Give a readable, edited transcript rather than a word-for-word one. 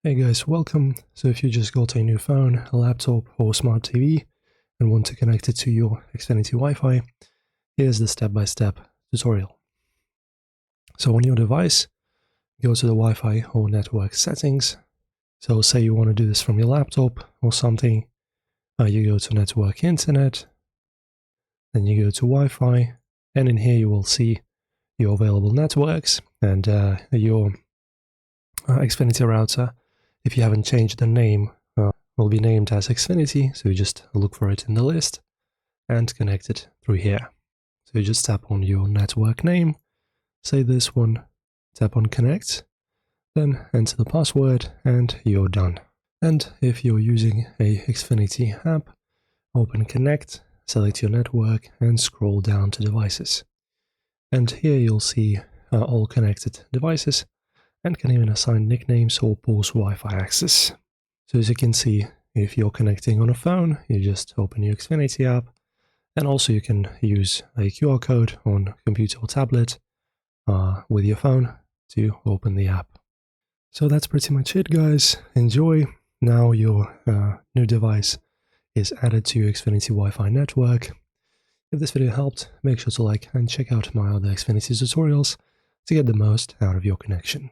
Hey guys, welcome. So if you just got a new phone, a laptop or smart TV and want to connect it to your Xfinity Wi-Fi, here's the step-by-step tutorial. So on your device, go to the Wi-Fi or network settings. So say you want to do this from your laptop or something, you go to network internet, then you go to Wi-Fi, and in here you will see your available networks and your Xfinity router. If you haven't changed the name, will be named as Xfinity, so you just look for it in the list and connect it through here. So you just tap on your network name, say this one, tap on connect, then enter the password and you're done. And if you're using a Xfinity app, open connect, select your network and scroll down to devices. And here you'll see all connected devices and can even assign nicknames or pause Wi-Fi access. So as you can see, if you're connecting on a phone, you just open your Xfinity app, and also you can use a QR code on computer or tablet with your phone to open the app. So that's pretty much it, guys. Enjoy. Now your new device is added to your Xfinity Wi-Fi network. If this video helped, make sure to like and check out my other Xfinity tutorials to get the most out of your connection.